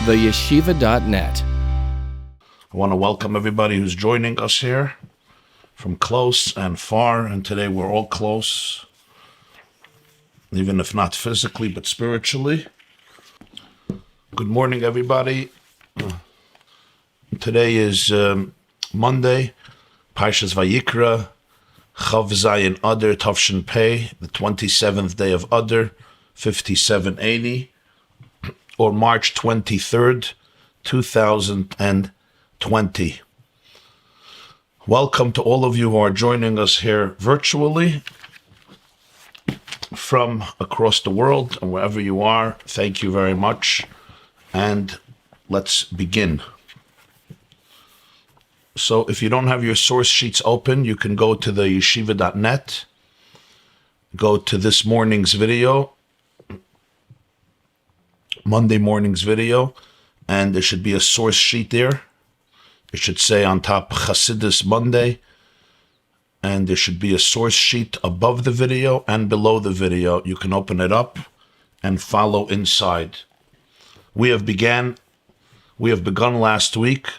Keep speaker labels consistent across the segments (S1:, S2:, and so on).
S1: theyeshiva.net.
S2: I want to welcome everybody who's joining us here from close and far, and today we're all close, even if not physically, but spiritually. Good morning, everybody. Today is Monday, Parshas Vayikra, Chav Zayin Adar Tavshin Pei, the 27th day of Adar, 5780, or March 23rd, 2020. Welcome to all of you who are joining us here virtually from across the world, and wherever you are, thank you very much. And let's begin. So if you don't have your source sheets open, you can go to the yeshiva.net, go to this morning's video, Monday morning's video, and there should be a source sheet there. It should say on top Chassidus Monday, and there should be a source sheet above the video and below the video. You can open it up and follow inside. We have begun last week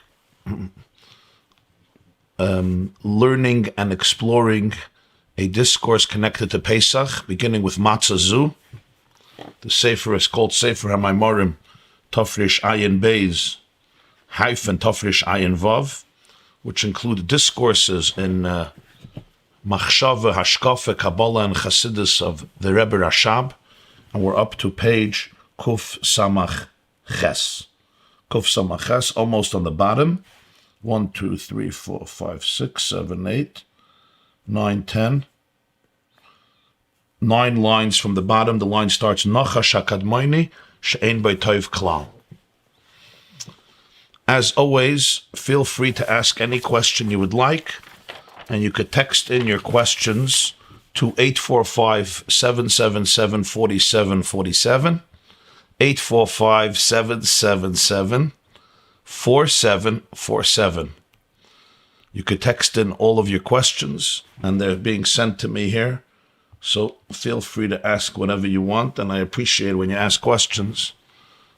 S2: learning and exploring a discourse connected to Pesach, beginning with Matzah. The Sefer is called Sefer HaMaamarim, Tafresh Ayin Beis, hyphen Tafresh Ayin Vav, which include discourses in Machshava, Hashkafa, Kabbalah, and Chassidus of the Rebbe Rashab, and we're up to page Kuf Samach Ches. Kuf Samach Ches, almost on the bottom. 1, 2, 3, 4, 5, 6, 7, 8, 9, 10. 9 lines from the bottom. The line starts Nachash HaKadmoni She'ein Bei Tov Klal. As always, feel free to ask any question you would like, and you could text in your questions to 845-777-4747, 845-777-4747. You could text in all of your questions, and they're being sent to me here. So feel free to ask whatever you want, and I appreciate when you ask questions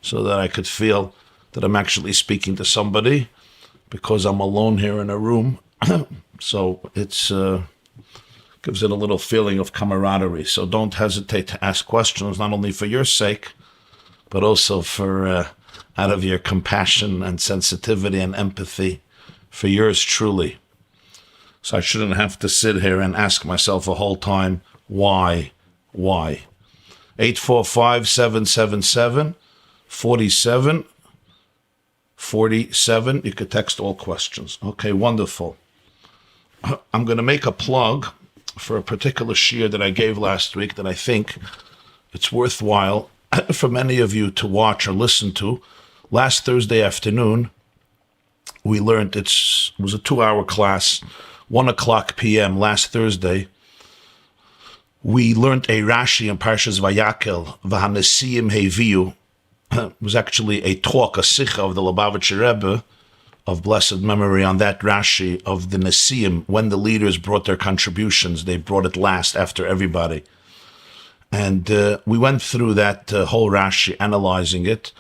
S2: so that I could feel that I'm actually speaking to somebody, because I'm alone here in a room. So it's gives it a little feeling of camaraderie. So don't hesitate to ask questions, not only for your sake, but also for out of your compassion and sensitivity and empathy for yours truly. So I shouldn't have to sit here and ask myself a whole time, why? 845-777-4747. You could text all questions. Okay, wonderful. I'm going to make a plug for a particular shiur that I gave last week that I think it's worthwhile for many of you to watch or listen to. Last Thursday afternoon, we learned it was a 2-hour class, 1:00 p.m. last Thursday. We learned a Rashi in Parshas Vayikra, V'hanesiim Heviu. It was actually a talk, a sicha of the Lubavitcher Rebbe of blessed memory on that Rashi of the Nesiim. When the leaders brought their contributions, they brought it last after everybody. And we went through that whole Rashi, analyzing it.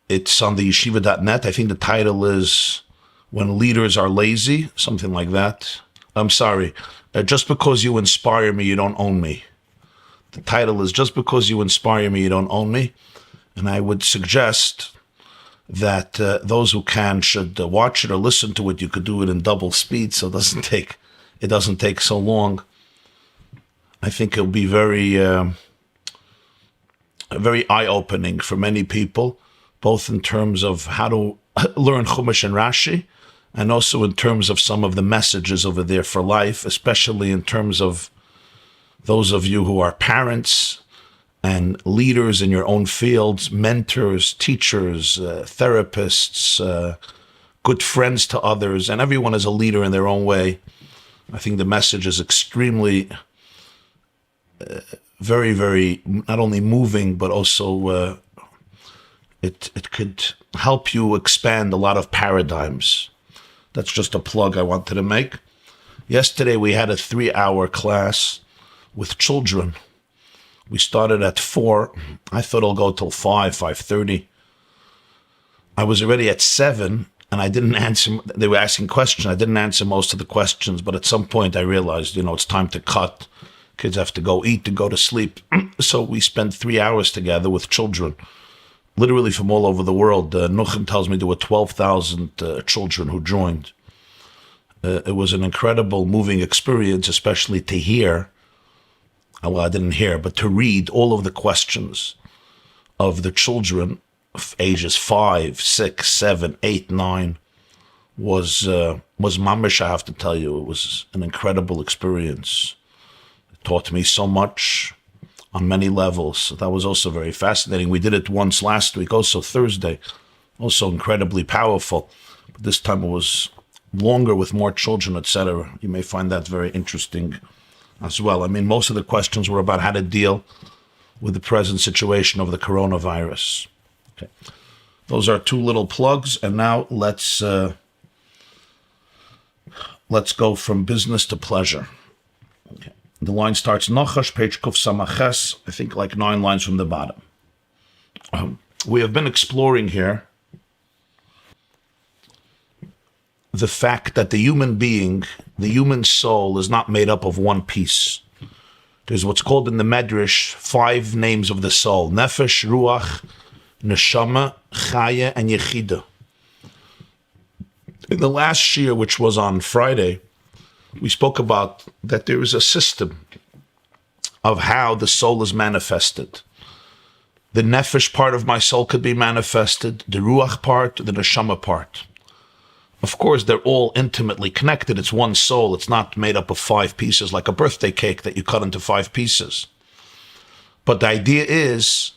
S2: It's on the yeshiva.net. I think the title is When Leaders Are Lazy, something like that. I'm sorry. Just because you inspire me, you don't own me. The title is Just Because You Inspire Me, You Don't Own Me. And I would suggest that those who can should watch it or listen to it. You could do it in double speed, so it doesn't take so long. I think it'll be very eye-opening for many people, both in terms of how to learn Chumash and Rashi, and also in terms of some of the messages over there for life, especially in terms of those of you who are parents and leaders in your own fields, mentors, teachers, therapists, good friends to others, and everyone is a leader in their own way. I think the message is extremely, very, very, not only moving, but also it could help you expand a lot of paradigms. That's just a plug I wanted to make. Yesterday we had a 3-hour class with children. We started at 4. I thought it'll go till 5:30. I was already at 7, and I didn't answer. They were asking questions. I didn't answer most of the questions, but at some point I realized, it's time to cut. Kids have to go eat, to go to sleep. So we spent 3 hours together with children, literally from all over the world. Nuchem tells me there were 12,000 children who joined. It was an incredible, moving experience, especially to hear. Well, I didn't hear, but to read all of the questions of the children of ages 5, 6, 7, 8, 9 was mamish, I have to tell you. It was an incredible experience. It taught me so much on many levels. So that was also very fascinating. We did it once last week, also Thursday, also incredibly powerful. But this time it was longer with more children, etc. You may find that very interesting as well. I mean, most of the questions were about how to deal with the present situation of the coronavirus. Okay, those are 2 little plugs, and now let's go from business to pleasure. Okay, the line starts Nachash, page Kuf Samaches, I think like 9 lines from the bottom. We have been exploring here the fact that the human being, the human soul, is not made up of one piece. There's what's called in the Medrash 5 names of the soul: Nefesh, Ruach, Neshama, Chaya, and Yechida. In the last shiur, which was on Friday, we spoke about that there is a system of how the soul is manifested. The Nefesh part of my soul could be manifested, the Ruach part, the Neshama part. Of course, they're all intimately connected. It's one soul. It's not made up of 5 pieces like a birthday cake that you cut into 5 pieces. But the idea is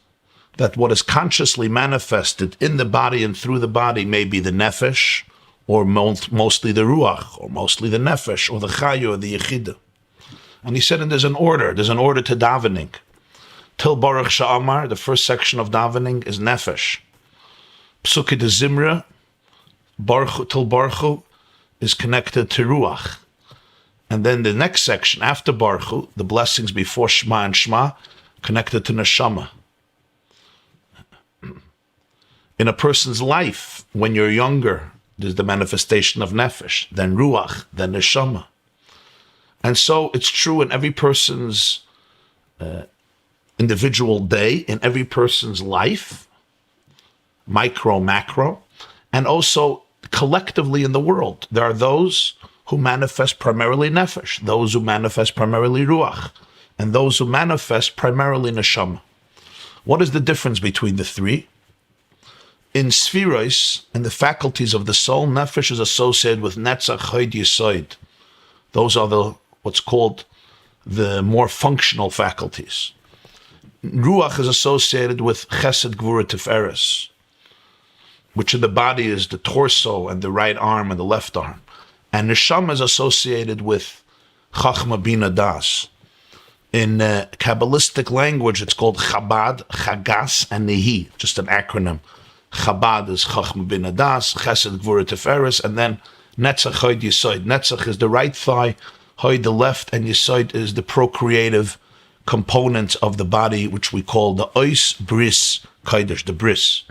S2: that what is consciously manifested in the body and through the body may be the Nefesh, or mostly the Ruach, or mostly the Nefesh, or the Chaya, or the Yechida. And he said, and there's an order to davening. Til Baruch Sha'amar, the first section of davening is Nefesh. Psuki de Zimra, Til Baruch is connected to Ruach. And then the next section, after Baruch, the blessings before Shema and Shema, connected to Neshama. In a person's life, when you're younger, there's the manifestation of Nefesh, then Ruach, then Neshama. And so it's true in every person's individual day, in every person's life, micro, macro, and also collectively in the world. There are those who manifest primarily Nefesh, those who manifest primarily Ruach, and those who manifest primarily Neshama. What is the difference between the 3? In Spheros, in the faculties of the soul, Nefesh is associated with Netzach, Chod, Yesod. Those are what's called the more functional faculties. Ruach is associated with Chesed, Gvura, Tiferes, which in the body is the torso and the right arm and the left arm. And Neshama is associated with Chachma, Bina, Das. In Kabbalistic language, it's called Chabad, Chagas, and Nehi, just an acronym. Chabad is Chachma, Bina, Das, Chesed, Gvura, Tiferes, and then Netzach, Chod, Yesod. Netzach is the right thigh, Chod the left, and Yesod is the procreative component of the body, which we call the Ois, Bris, Kodesh, the Bris.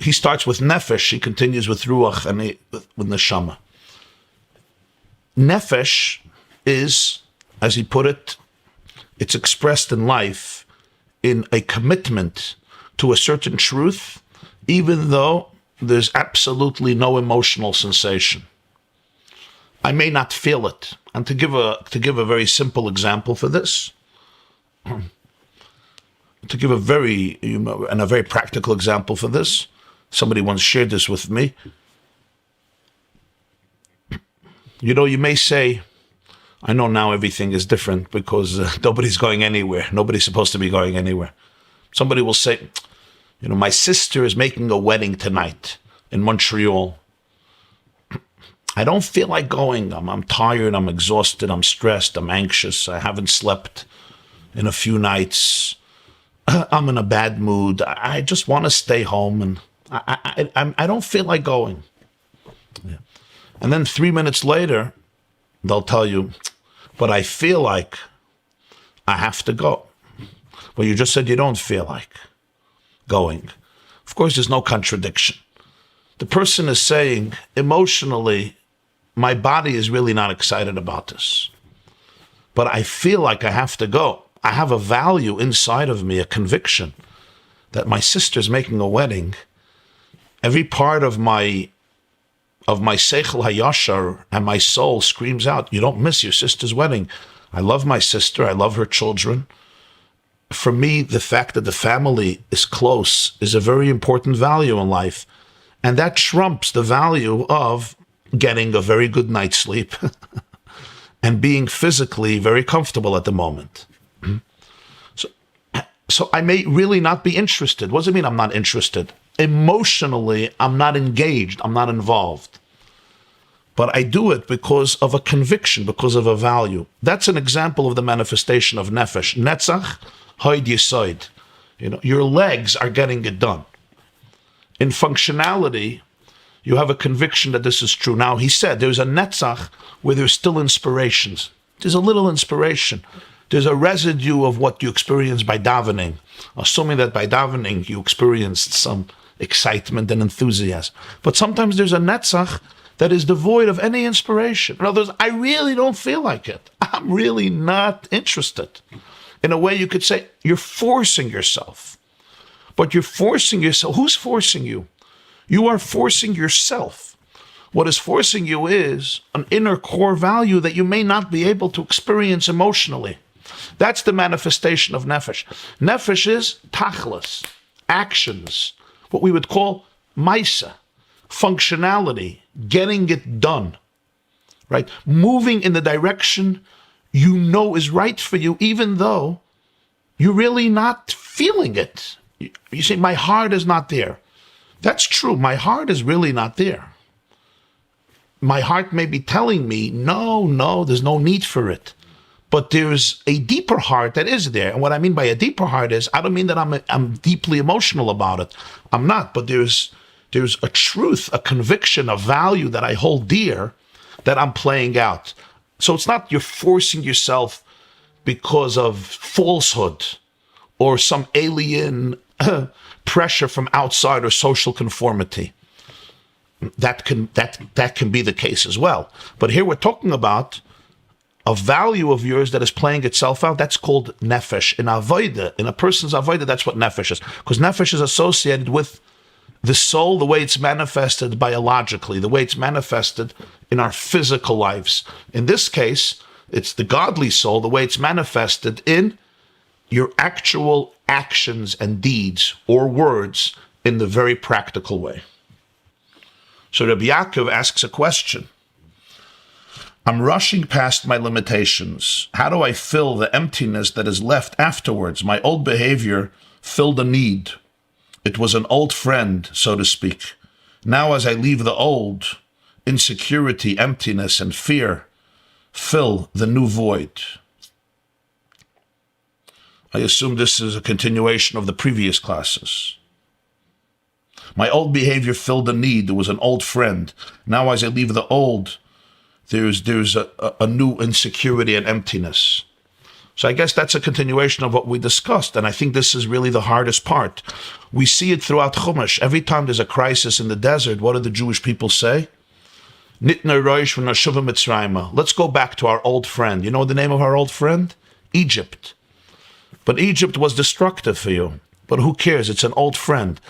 S2: He starts with Nefesh, he continues with Ruach, and with Neshama. Nefesh is, as he put it, it's expressed in life in a commitment to a certain truth, even though there's absolutely no emotional sensation. I may not feel it. And to give a very simple example for this, to give a very practical example for this, somebody once shared this with me. You may say, I know now everything is different because nobody's going anywhere. Nobody's supposed to be going anywhere. Somebody will say, my sister is making a wedding tonight in Montreal. I don't feel like going. I'm tired, I'm exhausted, I'm stressed, I'm anxious, I haven't slept in a few nights. I'm in a bad mood. I just want to stay home, and I don't feel like going. Yeah. And then 3 minutes later, they'll tell you, but I feel like I have to go. Well, you just said you don't feel like. going. Of course, there's no contradiction. The person is saying, emotionally, my body is really not excited about this. But I feel like I have to go. I have a value inside of me, a conviction that my sister's making a wedding. Every part of my seichel hayashar and my soul screams out, you don't miss your sister's wedding. I love my sister. I love her children. For me, the fact that the family is close is a very important value in life. And that trumps the value of getting a very good night's sleep and being physically very comfortable at the moment. So I may really not be interested. What does it mean I'm not interested? Emotionally, I'm not engaged. I'm not involved. But I do it because of a conviction, because of a value. That's an example of the manifestation of Nefesh. Netzach, hoid yisoid. Your legs are getting it done. In functionality, you have a conviction that this is true. Now, he said there's a netzach where there's still inspirations. There's a little inspiration. There's a residue of what you experience by davening, assuming that by davening you experienced some excitement and enthusiasm. But sometimes there's a netzach that is devoid of any inspiration. In other words, I really don't feel like it. I'm really not interested. In a way, you could say you're forcing yourself. But you're forcing yourself. Who's forcing you? You are forcing yourself. What is forcing you is an inner core value that you may not be able to experience emotionally. That's the manifestation of Nefesh. Nefesh is tachlis, actions, what we would call Matzah, functionality, getting it done, right? Moving in the direction you know is right for you, even though you're really not feeling it. You say, my heart is not there. That's true. My heart is really not there. My heart may be telling me, no, there's no need for it. But there's a deeper heart that is there. And what I mean by a deeper heart is, I don't mean that I'm deeply emotional about it. I'm not, but there's a truth, a conviction, a value that I hold dear that I'm playing out. So it's not you're forcing yourself because of falsehood or some alien pressure from outside or social conformity. That can be the case as well. But here we're talking about a value of yours that is playing itself out. That's called nefesh. In avodah, in a person's avodah, that's what nefesh is. Because nefesh is associated with the soul, the way it's manifested biologically, the way it's manifested in our physical lives. In this case, it's the godly soul, the way it's manifested in your actual actions and deeds or words in the very practical way. So Rabbi Yaakov asks a question. I'm rushing past my limitations. How do I fill the emptiness that is left afterwards? My old behavior filled a need. It was an old friend, so to speak. Now as I leave the old, insecurity, emptiness, and fear fill the new void. I assume this is a continuation of the previous classes. My old behavior filled a need. There was an old friend. Now as I leave the old, there's a new insecurity and emptiness. So I guess that's a continuation of what we discussed, and I think this is really the hardest part. We see it throughout Chumash. Every time there's a crisis in the desert, what do the Jewish people say? Nitna roish v'nashuva mitzrayma. Let's go back to our old friend. You know the name of our old friend? Egypt. But Egypt was destructive for you. But who cares? It's an old friend.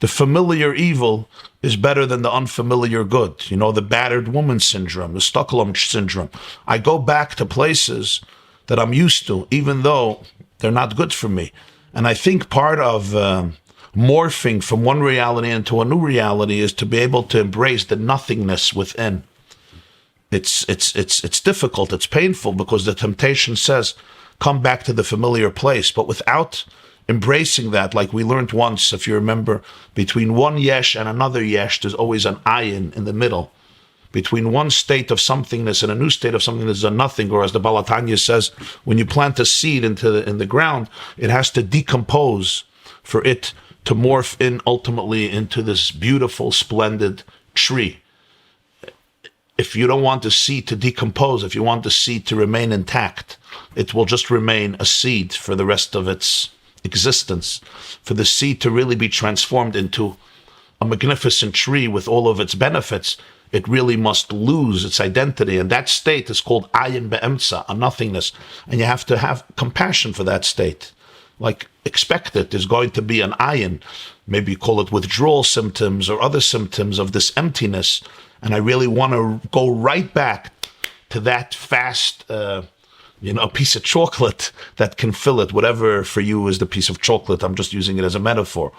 S2: The familiar evil is better than the unfamiliar good. You know, the battered woman syndrome, the Stockholm syndrome. I go back to places that I'm used to, even though they're not good for me. And I think part of morphing from one reality into a new reality is to be able to embrace the nothingness within. It's difficult, it's painful, because the temptation says, come back to the familiar place. But without embracing that, like we learned once, if you remember, between one yesh and another yesh, there's always an ayin in the middle. Between one state of somethingness and a new state of something that's a nothing, or as the Balatanya says, when you plant a seed in the ground, it has to decompose for it to morph in ultimately into this beautiful, splendid tree. If you don't want the seed to decompose, if you want the seed to remain intact, it will just remain a seed for the rest of its existence, for the seed to really be transformed into a magnificent tree with all of its benefits, it really must lose its identity. And that state is called ayin be'emtza, a nothingness. And you have to have compassion for that state. Like, expect it. There's going to be an ayin. Maybe you call it withdrawal symptoms or other symptoms of this emptiness. And I really want to go right back to that fast, a piece of chocolate that can fill it. Whatever for you is the piece of chocolate. I'm just using it as a metaphor.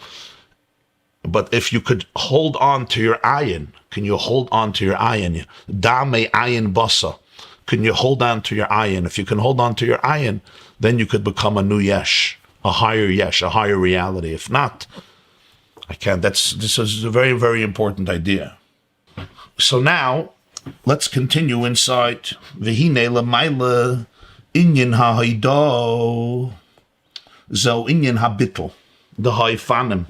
S2: But if you could hold on to your ayin, can you hold on to your ayin? Dame ayin basa. Can you hold on to your ayin? If you can hold on to your ayin, then you could become a new yesh, a higher reality. If not, I can't. This is a very, very important idea. So now, let's continue inside. V'hine l'mayla inyan ha'haido zo inyan habitel the haifanim.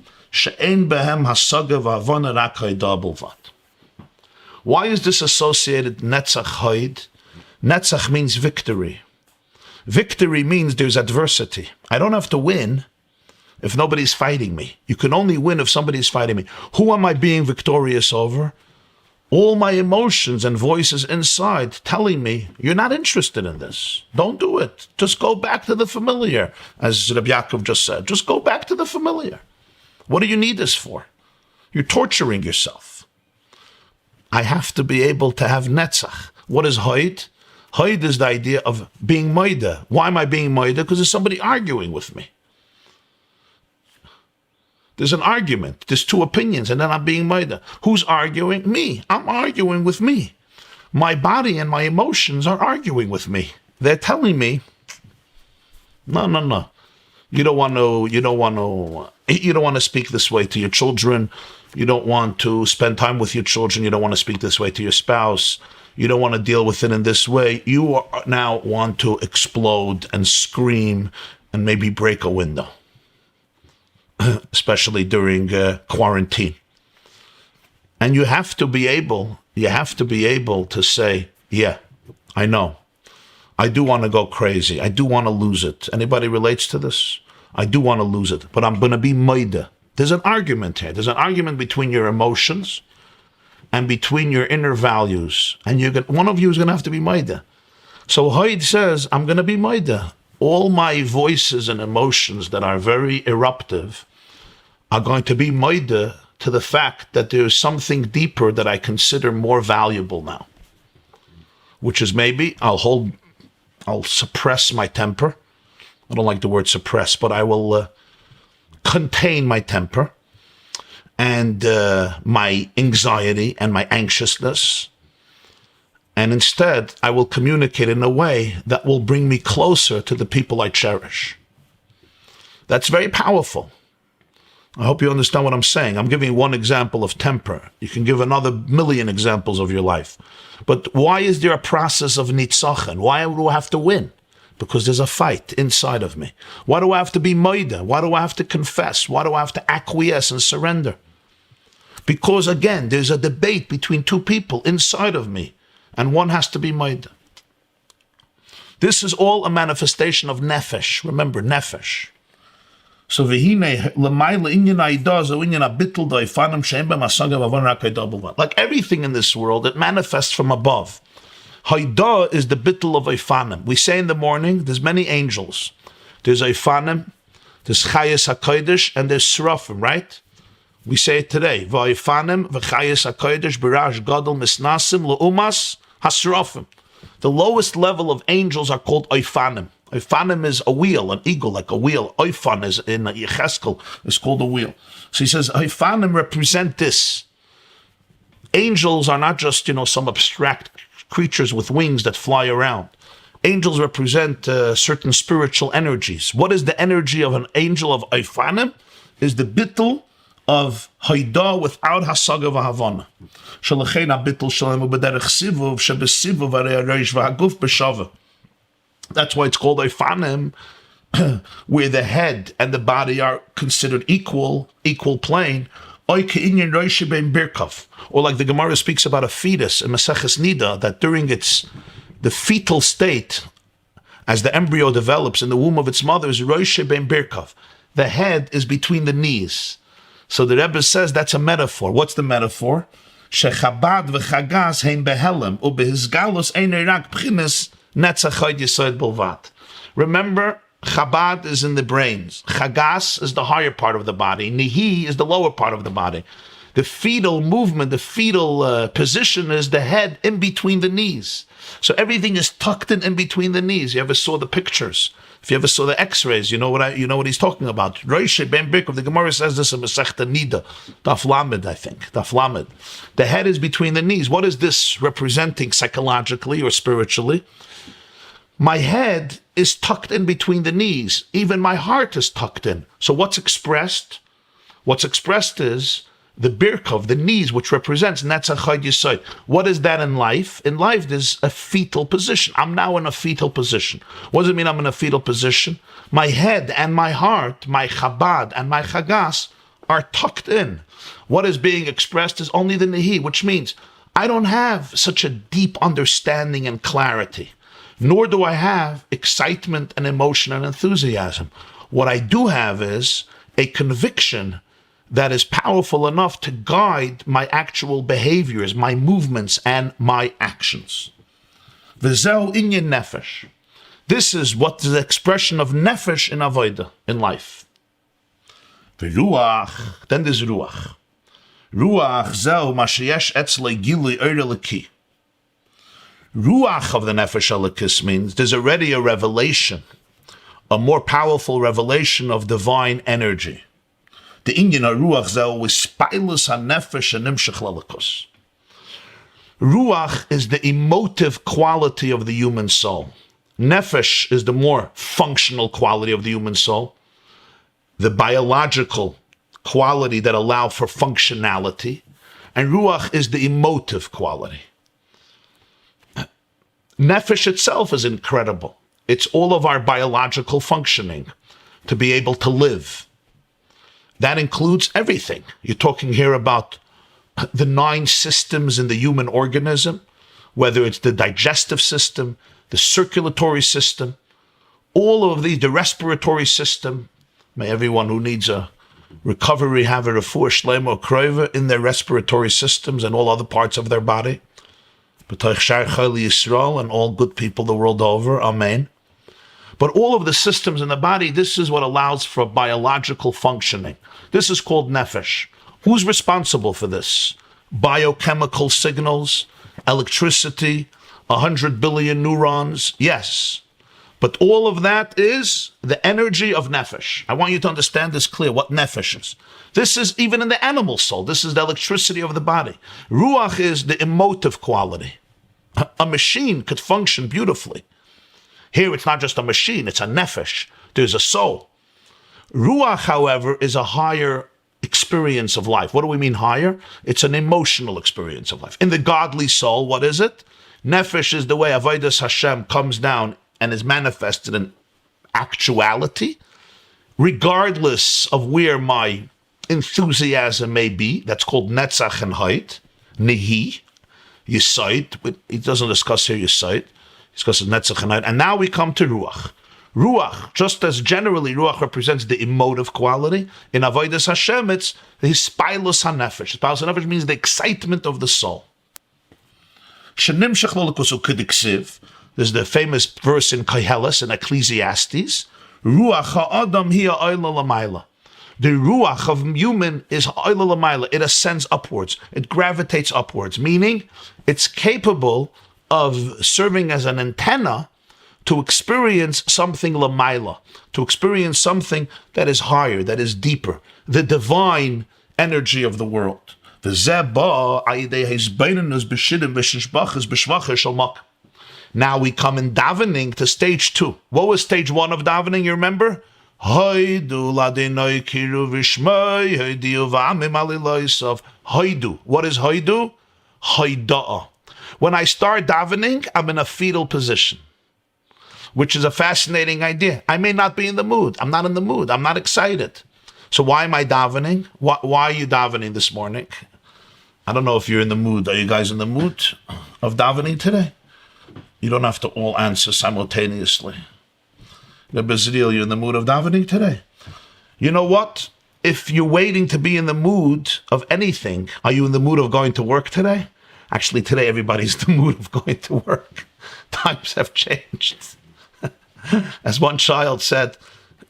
S2: Why is this associated Netzach Haid? Netzach means victory. Victory means there's adversity. I don't have to win if nobody's fighting me. You can only win if somebody's fighting me. Who am I being victorious over? All my emotions and voices inside telling me, you're not interested in this. Don't do it. Just go back to the familiar, as Rabbi Yaakov just said. Just go back to the familiar. What do you need this for? You're torturing yourself. I have to be able to have netzach. What is Haid? Haid is the idea of being moida. Why am I being moida? Because there's somebody arguing with me. There's an argument. There's two opinions, and then I'm being moida. Who's arguing? Me. I'm arguing with me. My body and my emotions are arguing with me. They're telling me, no. You don't want to speak this way to your children. You don't want to spend time with your children. You don't want to speak this way to your spouse. You don't want to deal with it in this way. You now want to explode and scream and maybe break a window, especially during quarantine. And you have to be able to say, yeah, I know. I do want to go crazy. I do want to lose it. Anybody relates to this? I do want to lose it, but I'm going to be moida. There's an argument here. There's an argument between your emotions and between your inner values. And one of you is going to have to be moida. So Haid says, I'm going to be moida. All my voices and emotions that are very eruptive are going to be moida to the fact that there's something deeper that I consider more valuable now, which is maybe I'll suppress my temper. I don't like the word suppress, but I will contain my temper and my anxiety and my anxiousness. And instead, I will communicate in a way that will bring me closer to the people I cherish. That's very powerful. I hope you understand what I'm saying. I'm giving one example of temper. You can give another million examples of your life. But why is there a process of nitzachen? Why do I have to win? Because there's a fight inside of me. Why do I have to be moida? Why do I have to confess? Why do I have to acquiesce and surrender? Because again, there's a debate between two people inside of me, and one has to be moida. This is all a manifestation of Nefesh. Remember, Nefesh. So like everything in this world, it manifests from above. Haida is the bittul of Eifanim. We say in the morning, there's many angels. There's Eifanim, there's Chayes HaKodesh, and there's Srafim, right? We say it today. V'Eifanim, v'Chayes HaKodesh, B'Rash Gadol Misnasim, L'Umas HaSrafim. The lowest level of angels are called Eifanim. Eifanim is a wheel, an eagle, like a wheel. Eifan is in Yecheskel, is called a wheel. So he says, Eifanim represent this. Angels are not just, some abstract creatures with wings that fly around. Angels represent certain spiritual energies. What is the energy of an angel of Eifanim? Is the bittul of Haida without Hasaga v'Havana. Shelechein ha-bittul sheleima b'derech sivuv, shebesivuv harei hareish v'haguf b'shava. That's why it's called Eifanim, where the head and the body are considered equal plane. Or like the Gemara speaks about a fetus in Maseches Nida, that during the fetal state, as the embryo develops in the womb of its mother, is Roishe Ben Birkav. the head is between the knees. So the Rebbe says that's a metaphor. What's the metaphor? Shechabad v'chagas hein behelem ubehizgalus einei rak b'chines netzach chod yesod bilvat. Remember, Chabad is in the brains. Chagas is the higher part of the body. Nihi is the lower part of the body. The fetal movement, the fetal position is the head in between the knees. So everything is tucked in between the knees. You ever saw the pictures? If you ever saw the X-rays, you know what he's talking about. Roishe ben Birkov, the Gemara says this in Masechta Nida, Daf Lamed, I think, Daf Lamed. The head is between the knees. What is this representing psychologically or spiritually? My head is tucked in between the knees. Even my heart is tucked in. So what's expressed? What's expressed is the Birkov, the knees, which represents Netzach Chod Yesod. What is that in life? In life, there's a fetal position. I'm now in a fetal position. What does it mean I'm in a fetal position? My head and my heart, my Chabad and my Chagas are tucked in. What is being expressed is only the Nehi, which means I don't have such a deep understanding and clarity, nor do I have excitement and emotion and enthusiasm. What I do have is a conviction that is powerful enough to guide my actual behaviors, my movements, and my actions. V'zeu inyan nefesh. This is what the expression of nefesh in avodah, in life. V'ruach, then there's ruach. Ruach zeu ma sheyesh etzlei gilui oir eliki. Ruach of the Nefesh Elikis means there's already a revelation, a more powerful revelation of divine energy. The Inyan HaRuach Zeh is Spailus HaNefesh HaNimshech L'Elikos. Ruach is the emotive quality of the human soul. Nefesh is the more functional quality of the human soul, the biological quality that allows for functionality, and Ruach is the emotive quality. Nefesh itself is incredible. It's all of our biological functioning to be able to live. That includes everything. You're talking here about the 9 systems in the human organism, whether it's the digestive system, the circulatory system, all of these, the respiratory system. May everyone who needs a recovery have a refuah, sheleima, krova in their respiratory systems and all other parts of their body. And all good people the world over, amen. But all of the systems in the body, this is what allows for biological functioning. This is called nefesh. Who's responsible for this? Biochemical signals, electricity, 100 billion neurons, yes. But all of that is the energy of nefesh. I want you to understand this clear, what nefesh is. This is even in the animal soul. This is the electricity of the body. Ruach is the emotive quality. A machine could function beautifully. Here it's not just a machine, it's a nefesh. There's a soul. Ruach, however, is a higher experience of life. What do we mean higher? It's an emotional experience of life. In the godly soul, what is it? Nefesh is the way Avodas Hashem comes down and is manifested in actuality, regardless of where my enthusiasm may be. That's called netzach and height, nehi, yesait. He doesn't discuss here yesait. He discusses netzach and height. And now we come to ruach. Ruach, just as generally Ruach represents the emotive quality, in Avodas Hashem it's the hispilus hanefesh. Hispilus hanefesh means the excitement of the soul. Shenimshech lolikus ukidiksiv. There's the famous verse in Koheles in Ecclesiastes. Ruach ha'adam hiya oila lamayla. The ruach of human is oila lamayla. It ascends upwards. It gravitates upwards, meaning it's capable of serving as an antenna to experience something lamayla, to experience something that is higher, that is deeper, the divine energy of the world. Now we come in davening to stage 2. What was stage 1 of davening, you remember? Hoidu. What is hoidu? Hoida'ah. When I start davening, I'm in a fetal position, which is a fascinating idea. I may not be in the mood. I'm not in the mood. I'm not excited. So why am I davening? Why are you davening this morning? I don't know if you're in the mood. Are you guys in the mood of davening today? You don't have to all answer simultaneously. Rabbi, you're in the mood of davening today. You know what? If you're waiting to be in the mood of anything, are you in the mood of going to work today? Actually, today everybody's in the mood of going to work. Times have changed. As one child said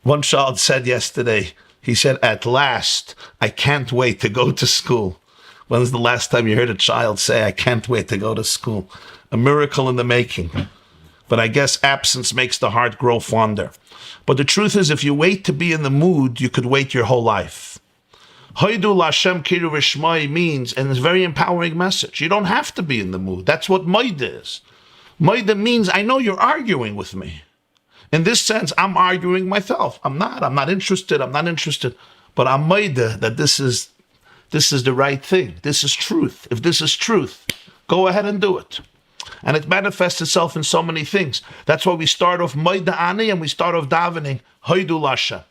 S2: yesterday, he said, "At last, I can't wait to go to school." When was the last time you heard a child say, "I can't wait to go to school"? A miracle in the making. But I guess absence makes the heart grow fonder. But the truth is, if you wait to be in the mood, you could wait your whole life. Hoidu Lashem Kiru V'Shmai means, and it's a very empowering message, you don't have to be in the mood. That's what Moida is. Moida means, I know you're arguing with me. In this sense, I'm arguing myself. I'm not interested. But I'm Moida that this is the right thing. This is truth. If this is truth, go ahead and do it. And it manifests itself in so many things. That's why we start off Moida Ani and we start off davening, Hoidu Lashem.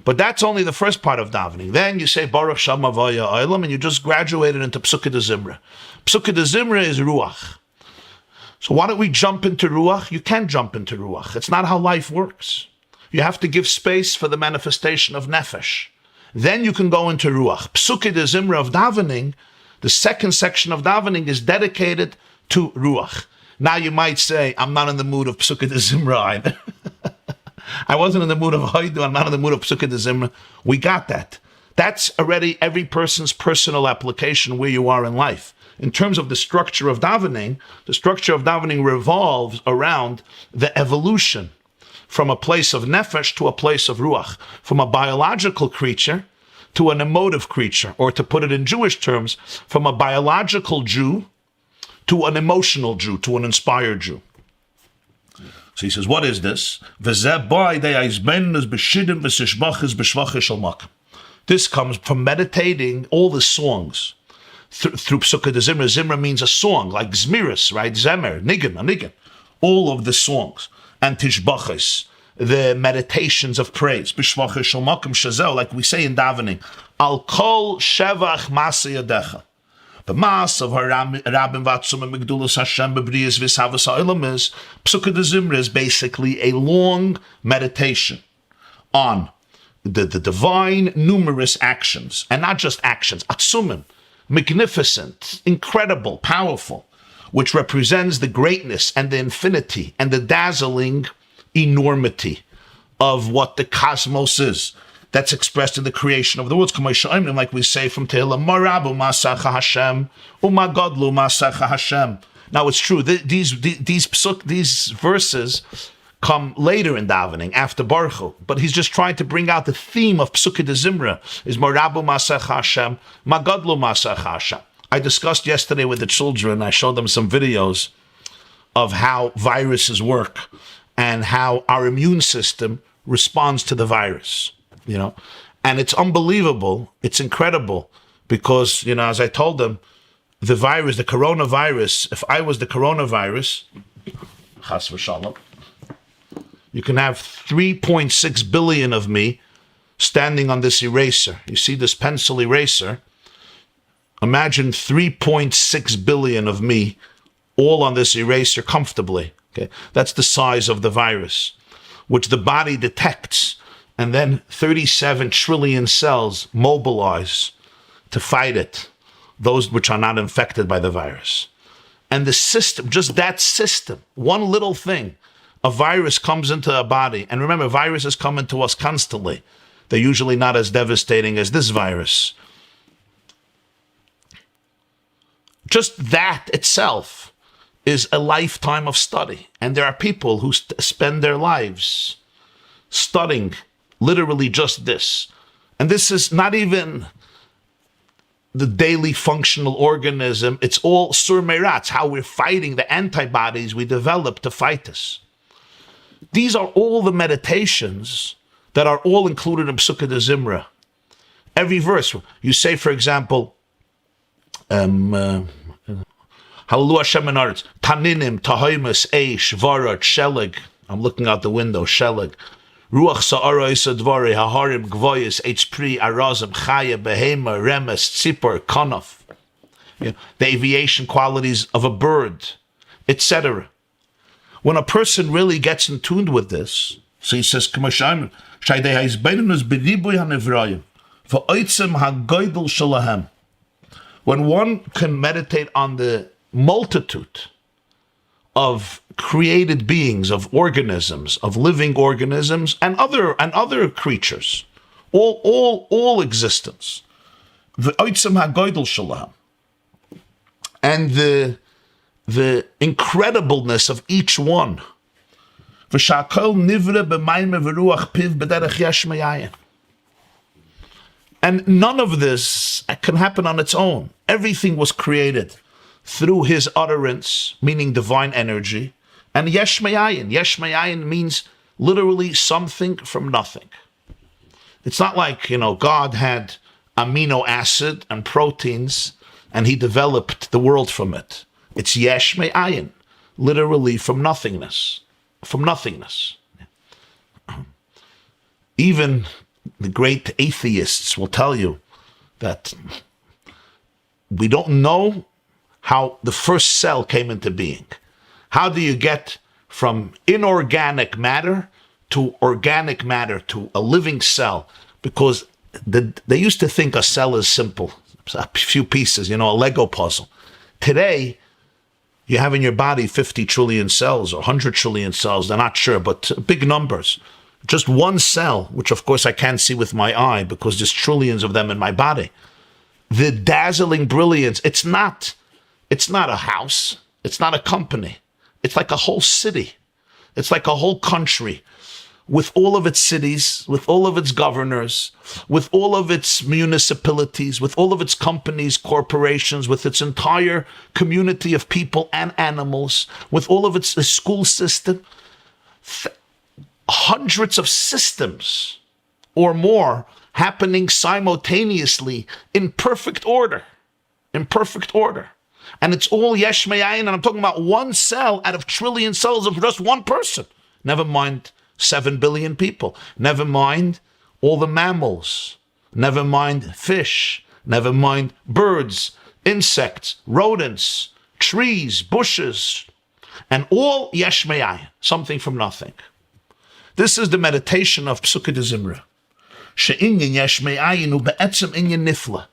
S2: But that's only the first part of davening. Then you say Baruch Shama Vaya Olam, and you just graduated into Psukei de Zimra. Psukei de Zimra is Ruach. So why don't we jump into Ruach? You can't jump into Ruach. It's not how life works. You have to give space for the manifestation of Nefesh. Then you can go into Ruach. Psukei de Zimra of davening, the second section of davening is dedicated to Ruach. Now you might say, I'm not in the mood of Psukei de Zimra either. I wasn't in the mood of Haidu, I'm not in the mood of Psukei de Zimra. We got that. That's already every person's personal application where you are in life. In terms of the structure of davening revolves around the evolution from a place of nefesh to a place of ruach, from a biological creature to an emotive creature, or to put it in Jewish terms, from a biological Jew to an emotional Jew, to an inspired Jew. So he says, what is this? This comes from meditating all the songs through Psukei de Zimra. Zimra means a song, like Zmiris, right? Zemer, Nigan. All of the songs. And Tishbachis, the meditations of praise. B'shvachis shel makom shazel, like we say in davening. Al kol shevach Matzah yadecha. The mass of Rabbim Vatzum and Migdulas Hashem Bebrias Vishavas Ha'olam is Psukei de Zimra is basically a long meditation on the divine numerous actions, and not just actions, atzumim, magnificent, incredible, powerful, which represents the greatness and the infinity and the dazzling enormity of what the cosmos is. That's expressed in the creation of the worlds. Like we say from Tehillim, Marabu Masacha Hashem, Umagodlu Masacha Hashem. Now it's true, these verses come later in davening, after Baruch Hu, but he's just trying to bring out the theme of Psukei de Zimra, is Marabu Masacha Hashem, Magodlu Masacha Hashem. I discussed yesterday with the children, I showed them some videos of how viruses work and how our immune system responds to the virus. And it's unbelievable. It's incredible because, as I told them, the coronavirus, if I was the coronavirus, chas v'shalom, you can have 3.6 billion of me standing on this eraser. You see this pencil eraser? Imagine 3.6 billion of me all on this eraser comfortably. Okay, that's the size of the virus, which the body detects. And then 37 trillion cells mobilize to fight it, those which are not infected by the virus. And the system, just that system, one little thing, a virus comes into a body. And remember, viruses come into us constantly. They're usually not as devastating as this virus. Just that itself is a lifetime of study. And there are people who spend their lives studying literally just this. And this is not even the daily functional organism. It's all sur meratz, how we're fighting the antibodies we develop to fight this. These are all the meditations that are all included in Psukei de Zimra. Every verse. You say, for example, Hallelu Hashem in Aretz, Taninim, Tahoimus, Eish, Varad, Shelig. I'm looking out the window, Shelig. Ruach Sa'ara Isa Dvari, Haharim, Gvoyis, Pri, Arazim, Chaya, Behema, Remes, Tzipor, Konof. The aviation qualities of a bird, etc. When a person really gets in tune with this, so he says, When one can meditate on the multitude of created beings, of organisms, of living organisms, and other creatures, all existence, and the incredibleness of each one. And none of this can happen on its own. Everything was created through his utterance, meaning divine energy, and yesh me'ayin. Yesh me'ayin means literally something from nothing. It's not like, God had amino acid and proteins and he developed the world from it. It's yesh me'ayin, literally from nothingness. From nothingness. Even the great atheists will tell you that we don't know how the first cell came into being. How do you get from inorganic matter to organic matter to a living cell? Because they used to think a cell is simple, a few pieces, a Lego puzzle. Today, you have in your body 50 trillion cells or 100 trillion cells, they're not sure, but big numbers. Just one cell, which of course I can't see with my eye because there's trillions of them in my body. The dazzling brilliance, it's not a house, it's not a company. It's like a whole city. It's like a whole country with all of its cities, with all of its governors, with all of its municipalities, with all of its companies, corporations, with its entire community of people and animals, with all of its school system. Hundreds of systems or more happening simultaneously in perfect order. And it's all yesh me'ayin, and I'm talking about one cell out of trillion cells of just one person. Never mind 7 billion people. Never mind all the mammals. Never mind fish. Never mind birds, insects, rodents, trees, bushes, and all yesh me'ayin, something from nothing. This is the meditation of Psukei de Zimra. She'inyan yesh me'ayin hu be'etzem inyan nifla.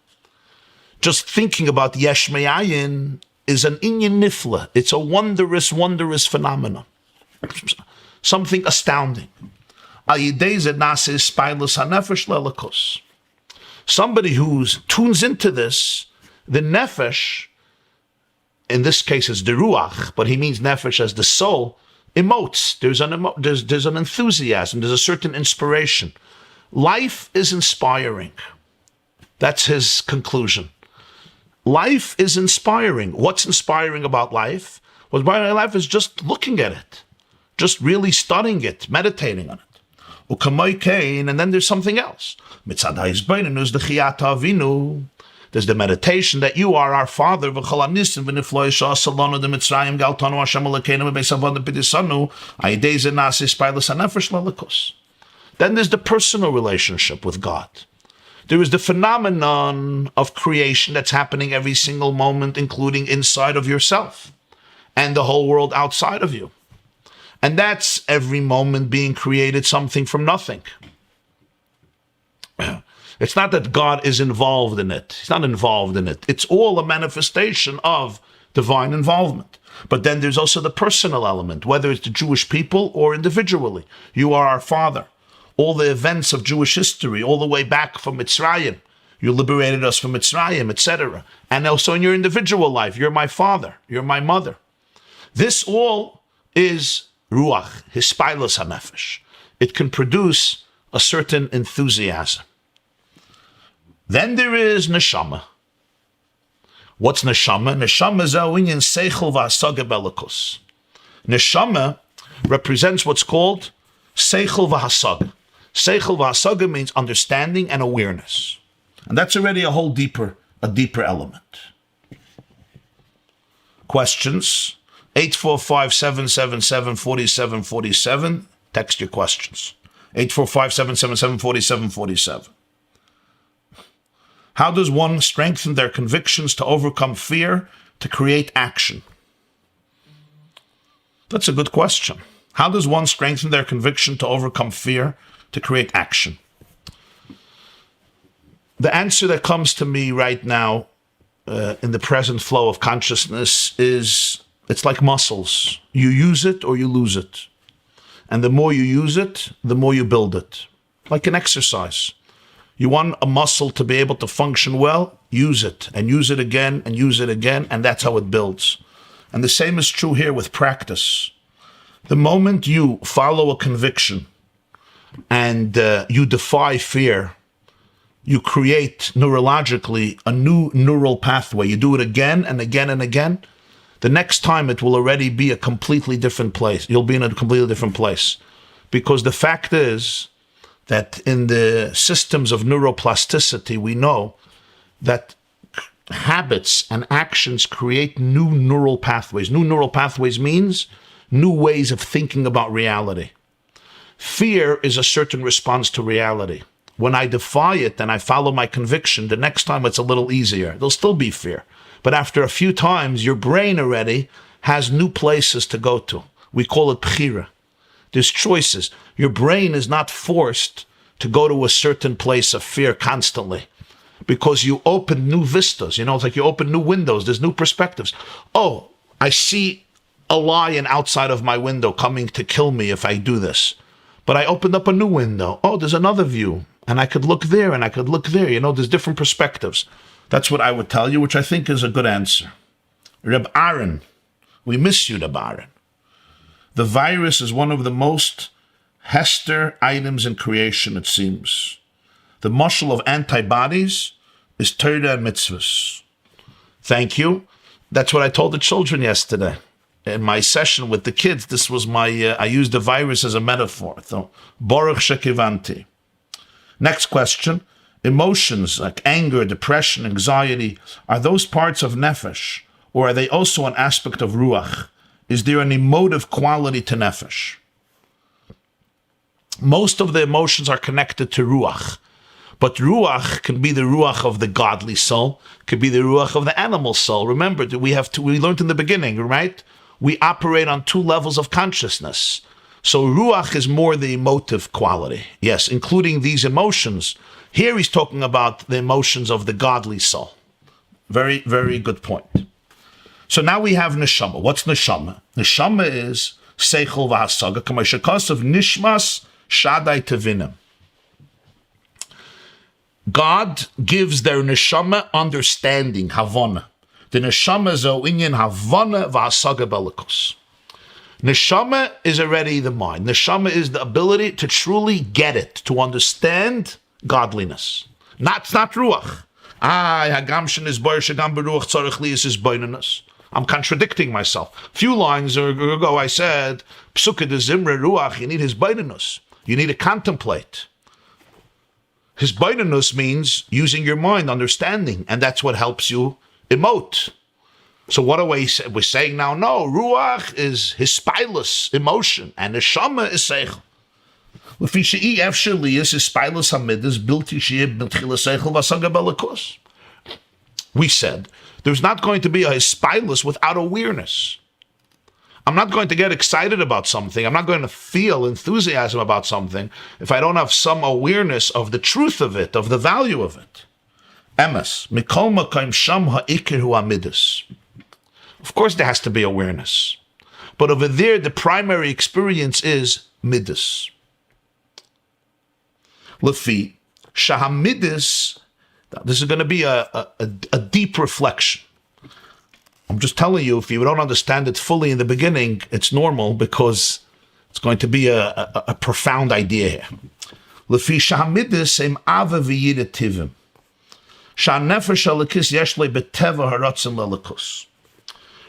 S2: Just thinking about yesh me'ayin is an inyan nifla. It's a wondrous phenomenon. Something astounding. Somebody who tunes into this, the Nefesh, in this case it's the Ruach, but he means Nefesh as the soul, emotes. There's an enthusiasm, there's a certain inspiration. Life is inspiring. That's his conclusion. Life is inspiring. What's inspiring about life? What's inspiring about life is just looking at it, just really studying it, meditating on it. And then there's something else. There's the meditation that you are our Father. Then there's the personal relationship with God. There is the phenomenon of creation that's happening every single moment, including inside of yourself and the whole world outside of you. And that's every moment being created something from nothing. It's not that God is involved in it. He's not involved in it. It's all a manifestation of divine involvement. But then there's also the personal element, whether it's the Jewish people or individually. You are our Father. All the events of Jewish history, all the way back from Mitzrayim. You liberated us from Mitzrayim, etc. And also in your individual life, you're my father, you're my mother. This all is Ruach, Hispailos HaNefesh. It can produce a certain enthusiasm. Then there is Neshama. What's Neshama? Neshama is Zawinyan Seichel V'Hasaga Belikus. Neshama represents what's called Seichel V'Hasaga. Seichel V'Hasaga means understanding and awareness. And that's already a deeper element. Questions? 845-777-4747. Text your questions. 845-777-4747. How does one strengthen their convictions to overcome fear, to create action? That's a good question. How does one strengthen their conviction to overcome fear, to create action. The answer that comes to me right now in the present flow of consciousness is, it's like muscles. You use it or you lose it. And the more you use it, the more you build it. Like an exercise. You want a muscle to be able to function well, use it, and use it again, and use it again, and that's how it builds. And the same is true here with practice. The moment you follow a conviction and you defy fear, you create neurologically a new neural pathway. You do it again and again and again. The next time it will already be a completely different place. You'll be in a completely different place. Because the fact is that in the systems of neuroplasticity, we know that habits and actions create new neural pathways. New neural pathways means new ways of thinking about reality. Fear is a certain response to reality. When I defy it and I follow my conviction, the next time it's a little easier. There'll still be fear. But after a few times, your brain already has new places to go to. We call it bchira. There's choices. Your brain is not forced to go to a certain place of fear constantly because you open new vistas. It's like you open new windows. There's new perspectives. Oh, I see a lion outside of my window coming to kill me if I do this. But I opened up a new window. Oh, there's another view. And I could look there and I could look there. There's different perspectives. That's what I would tell you, which I think is a good answer. Reb Aaron, we miss you, Reb Aaron. The virus is one of the most hester items in creation, it seems. The muscle of antibodies is Torah and mitzvahs. Thank you. That's what I told the children yesterday. In my session with the kids, this was I used the virus as a metaphor. So, Baruch shekivanti. Next question. Emotions like anger, depression, anxiety, are those parts of Nefesh, or are they also an aspect of Ruach? Is there an emotive quality to Nefesh? Most of the emotions are connected to Ruach, but Ruach can be the Ruach of the godly soul, could be the Ruach of the animal soul. Remember, we learned in the beginning, right? We operate on two levels of consciousness. So Ruach is more the emotive quality. Yes, including these emotions. Here he's talking about the emotions of the godly soul. Very, very good point. So now we have Neshama. What's Neshama? Neshama is Seichel v'hasaga, k'may of Nishmas Shadai Tevinim. God gives their Neshama understanding, Havana. The Neshama is a inyan Havana v'hasaga belikus. Neshama is already the mind. Neshama is the ability to truly get it, to understand godliness. It's not Ruach. I'm contradicting myself. A few lines ago I said, Psuke de Zimre Ruach, you need his beinus. You need to contemplate. His beinus means using your mind, understanding, and that's what helps you emote. So what are we say? We're saying now, no, Ruach is hispilus, emotion, and Neshama is Seichel. We said, there's not going to be a hispilus without awareness. I'm not going to get excited about something. I'm not going to feel enthusiasm about something if I don't have some awareness of the truth of it, of the value of it. Emes, mikol makayim sham ha'ikir hu amidus. Of course, there has to be awareness. But over there, the primary experience is midas. Lefi, shahamidis, this is going to be a deep reflection. I'm just telling you, if you don't understand it fully in the beginning, it's normal because it's going to be a profound idea here. Lefi, shahamidis em ava v'yidativim. Sha'nefesh alekis yeshle beteva haratzim lelikus.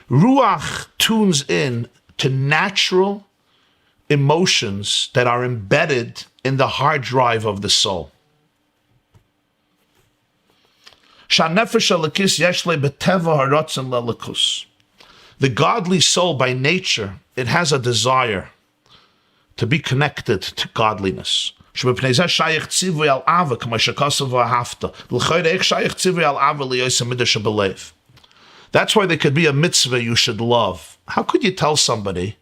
S2: Ruach tunes in to natural emotions that are embedded in the hard drive of the soul. The godly soul by nature, it has a desire to be connected to godliness. That's why there could be a mitzvah you should love. How could you tell somebody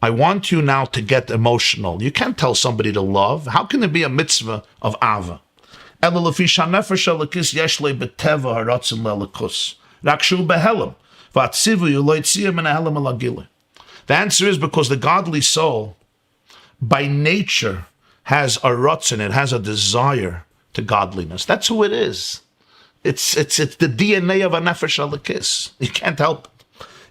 S2: I want you now to get emotional. You can't tell somebody to love. How can there be a mitzvah of ava? The answer is because the godly soul, by nature, has a ratzon, it has a desire to godliness. That's who it is. It's the DNA of a nefesh alakis. You can't help it.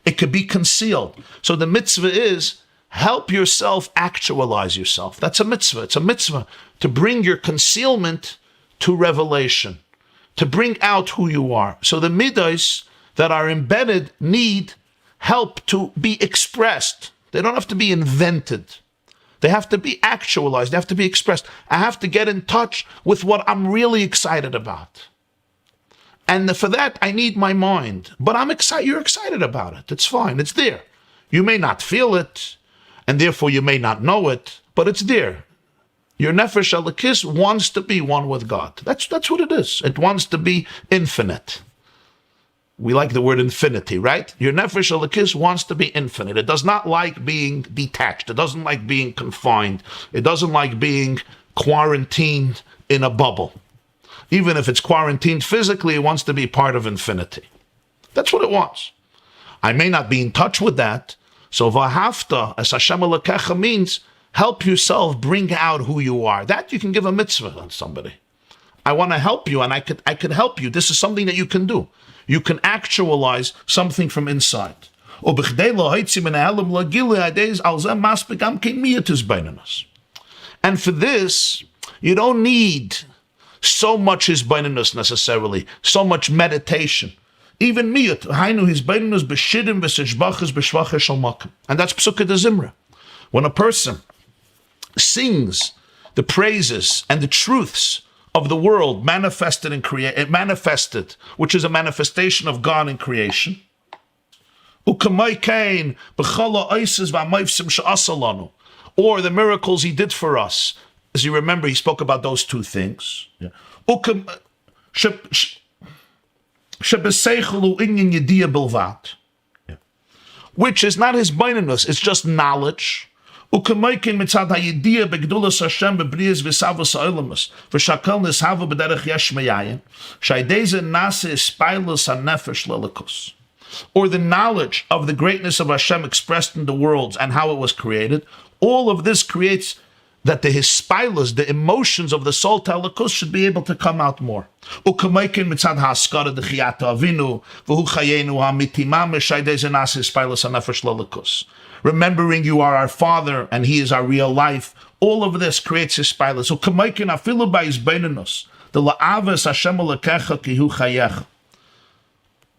S2: It could be concealed. So the mitzvah is, help yourself actualize yourself. That's a mitzvah. It's a mitzvah to bring your concealment to revelation, to bring out who you are. So the midos that are embedded need help to be expressed. They don't have to be invented. They have to be actualized. They have to be expressed. I have to get in touch with what I'm really excited about. And for that, I need my mind. But I'm excited. You're excited about it. It's fine. It's there. You may not feel it, and therefore you may not know it, but it's there. Your nefesh alakis wants to be one with God. That's what it is. It wants to be infinite. We like the word infinity, right? Your nefesh alakis wants to be infinite. It does not like being detached. It doesn't like being confined. It doesn't like being quarantined in a bubble. Even if it's quarantined physically, it wants to be part of infinity. That's what it wants. I may not be in touch with that. So vahafta, as Hashem Elokecha means, help yourself bring out who you are. That you can give a mitzvah on somebody. I want to help you, and I could help you. This is something that you can do. You can actualize something from inside. And for this, you don't need so much hisbaininus necessarily, so much meditation. Even miyut, hainu hisbaininus b'shidim v'sishbachas b'shvachas shel makom. And that's Psukkah de Zimra. When a person sings the praises and the truths of the world manifested, which is a manifestation of God in creation, or the miracles he did for us. As you remember, he spoke about those two things. Yeah. Which is not his baininus, it's just knowledge. And or the knowledge of the greatness of Hashem expressed in the worlds and how it was created. All of this creates that the hispailas, the emotions of the soul telekus, should be able to come out more. Remembering you are our Father and He is our real life. All of this creates hispailas.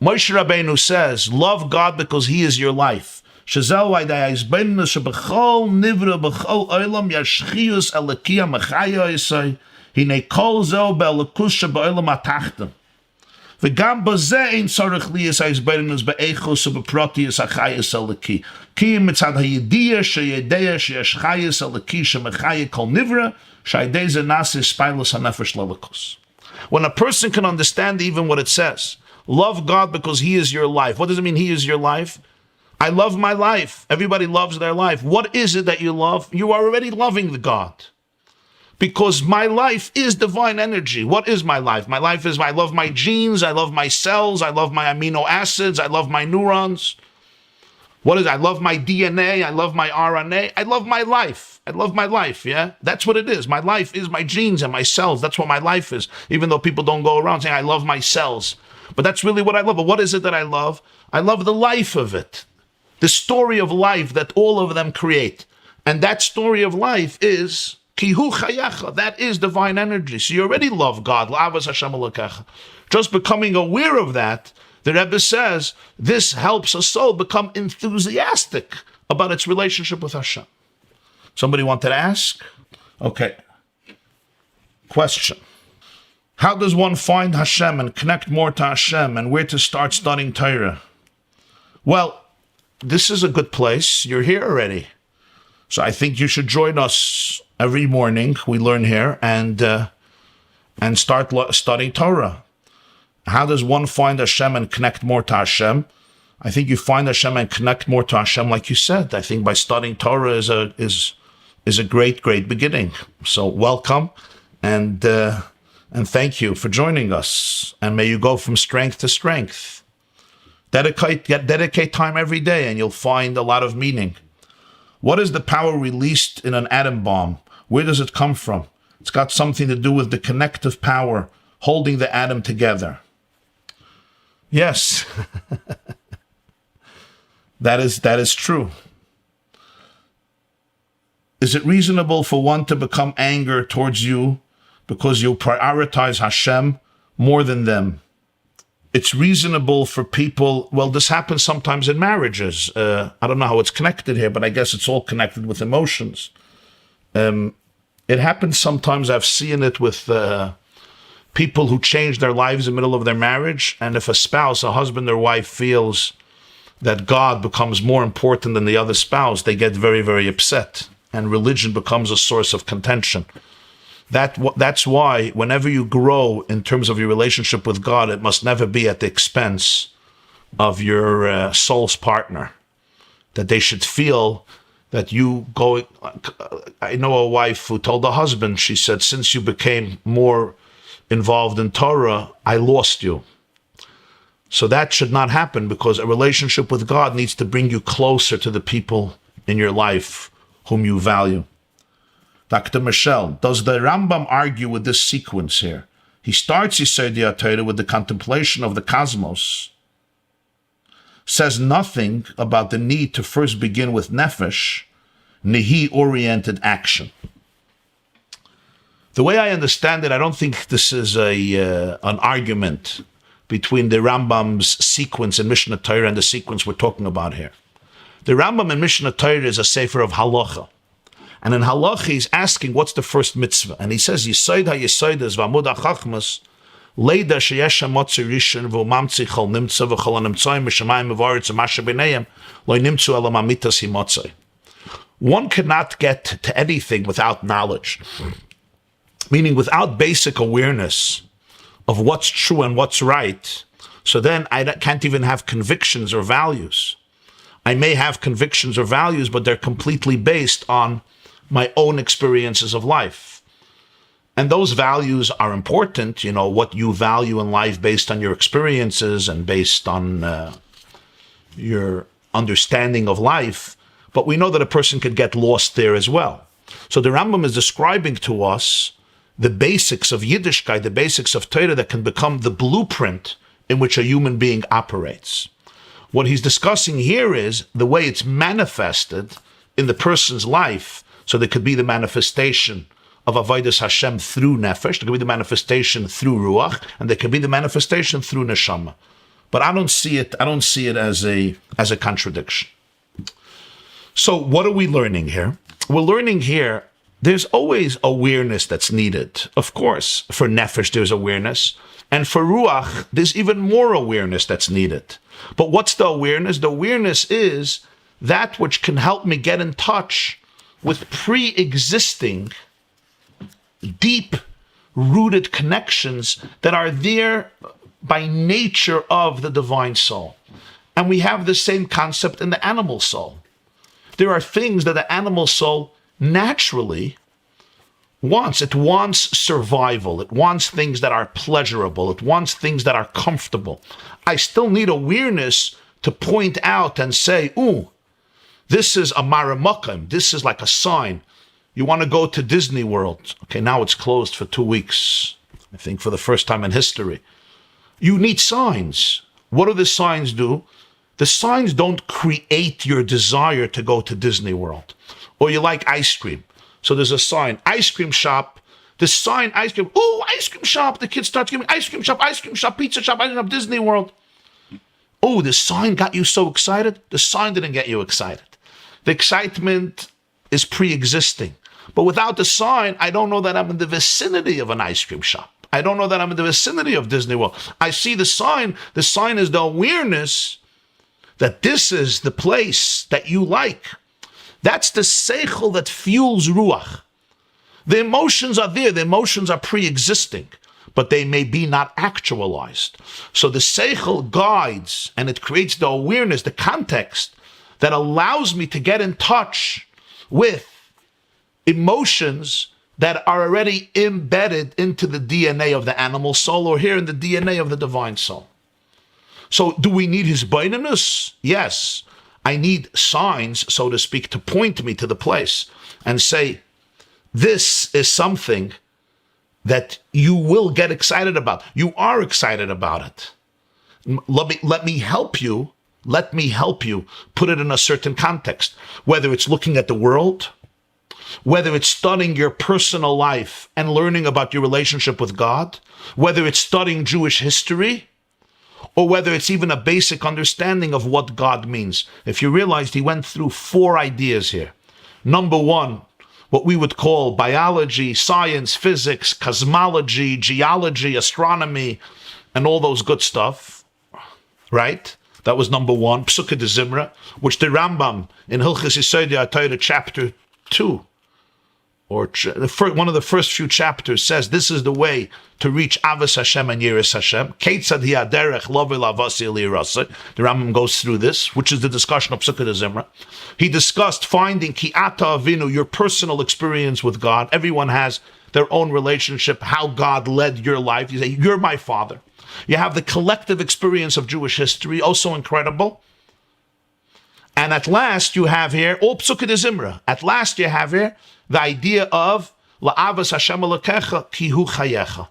S2: Moyshe Rabbeinu says, love God because He is your life. וגם בזה אין צורך ליאס ההסברינוס באיכוס ובפרוטיוס החייס הלקי. כי מצד הידיע שידע שיש חייס הלקי שמחיה כל נברא, שהידי זה נעשה ספיילוס הנפש ללקוס. When a person can understand even what it says, love God because He is your life. What does it mean He is your life? I love my life. Everybody loves their life. What is it that you love? You are already loving the God. Because my life is divine energy. What is my life? My life is I love my genes, I love my cells, I love my amino acids, I love my neurons. What is it? I love my DNA, I love my RNA, I love my life. I love my life, yeah? That's what it is. My life is my genes and my cells. That's what my life is. Even though people don't go around saying, I love my cells. But that's really what I love. But what is it that I love? I love the life of it. The story of life that all of them create. And that story of life is Kihu chayacha, that is divine energy. So you already love God. L'avas Hashem Elokecha. Just becoming aware of that, the Rebbe says, this helps a soul become enthusiastic about its relationship with Hashem. Somebody wanted to ask? Okay. Question. How does one find Hashem and connect more to Hashem, and where to start studying Torah? Well, this is a good place. You're here already. So I think you should join us every morning. We learn here and start studying Torah. How does one find Hashem and connect more to Hashem? I think you find Hashem and connect more to Hashem, like you said. I think by studying Torah is a great, great beginning. So welcome, and thank you for joining us. And may you go from strength to strength. Dedicate time every day, and you'll find a lot of meaning. What is the power released in an atom bomb? Where does it come from? It's got something to do with the connective power holding the atom together. Yes, that is true. Is it reasonable for one to become angry towards you because you prioritize Hashem more than them? It's reasonable for people, well, this happens sometimes in marriages. I don't know how it's connected here, but I guess it's all connected with emotions. It happens sometimes, I've seen it with people who change their lives in the middle of their marriage, and if a spouse, a husband or wife, feels that God becomes more important than the other spouse, they get very, very upset, and religion becomes a source of contention. That's why whenever you grow in terms of your relationship with God, it must never be at the expense of your soul's partner. That they should feel that you go. I know a wife who told the husband, she said, since you became more involved in Torah, I lost you. So that should not happen, because a relationship with God needs to bring you closer to the people in your life whom you value. Dr. Michelle, does the Rambam argue with this sequence here? He starts Yisod HaTorah with the contemplation of the cosmos, says nothing about the need to first begin with Nefesh, Nehi-oriented action. The way I understand it, I don't think this is an argument between the Rambam's sequence in Mishnah Torah and the sequence we're talking about here. The Rambam in Mishnah Torah is a sefer of halacha. And in halacha, he's asking, what's the first mitzvah? And he says, Yisod ha-Yisodes v'amud ha-Chachmas leida sheyesh ha-Motzeh rishon v'umamtzi chol nimtza v'chol ha-nimtzoyim v'shamayim v'varetz v'masha b'neiim lo nimtzu elam amitas hi-Motzeh. One cannot get to anything without knowledge, meaning without basic awareness of what's true and what's right. So then I can't even have convictions or values. I may have convictions or values, but they're completely based on my own experiences of life. And those values are important, you know, what you value in life based on your experiences and based on your understanding of life. But we know that a person could get lost there as well. So the Rambam is describing to us the basics of Yiddishkeit, the basics of Torah that can become the blueprint in which a human being operates. What he's discussing here is the way it's manifested in the person's life. So there could be the manifestation of Avodas Hashem through Nefesh, there could be the manifestation through Ruach, and there could be the manifestation through Neshama. But I don't see it as a contradiction. So what are we learning here? We're learning here there's always awareness that's needed. Of course, for Nefesh there's awareness, and for Ruach there's even more awareness that's needed. But what's the awareness? The awareness is that which can help me get in touch with pre-existing, deep-rooted connections that are there by nature of the divine soul. And we have the same concept in the animal soul. There are things that the animal soul naturally wants. It wants survival. It wants things that are pleasurable. It wants things that are comfortable. I still need awareness to point out and say, ooh, this is a maramakim. This is like a sign. You want to go to Disney World. Okay, now it's closed for 2 weeks. I think for the first time in history. You need signs. What do the signs do? The signs don't create your desire to go to Disney World. Or you like ice cream. So there's a sign, ice cream shop. The sign, ice cream. Ooh, ice cream shop. The kids start giving ice cream shop, pizza shop, ice cream shop, Disney World. Oh, the sign got you so excited? The sign didn't get you excited. The excitement is pre-existing. But without the sign, I don't know that I'm in the vicinity of an ice cream shop. I don't know that I'm in the vicinity of Disney World. I see the sign. The sign is the awareness that this is the place that you like. That's the seichel that fuels Ruach. The emotions are there. The emotions are pre-existing. but they may be not actualized. So the seichel guides, and it creates the awareness, the context, that allows me to get in touch with emotions that are already embedded into the DNA of the animal soul, or here in the DNA of the divine soul. So do we need his beingness? Yes. I need signs, so to speak, to point me to the place and say, this is something that you will get excited about. You are excited about it. Let me help you. Let me help you put it in a certain context, whether it's looking at the world, whether it's studying your personal life and learning about your relationship with God, whether it's studying Jewish history, or whether it's even a basic understanding of what God means. If you realized he went through 4 ideas here. Number 1, what we would call biology, science, physics, cosmology, geology, astronomy, and all those good stuff, right? That was number 1, Psukkah de Zimra, which the Rambam in Hilchos Yesodei HaTorah chapter 2, or one of the first few chapters, says this is the way to reach Avos Hashem and Yiras Hashem. Keitzad hi haderech lovei lavasi lirasei. The Rambam goes through this, which is the discussion of Psukkah de Zimra. He discussed finding ki ata avinu, your personal experience with God. Everyone has their own relationship, how God led your life. You say, you're my father. You have the collective experience of Jewish history, also incredible. And at last you have here, all Psukkah de Zimra, at last you have here the idea of la'avas Hashem Elokecha ki hu chayecha.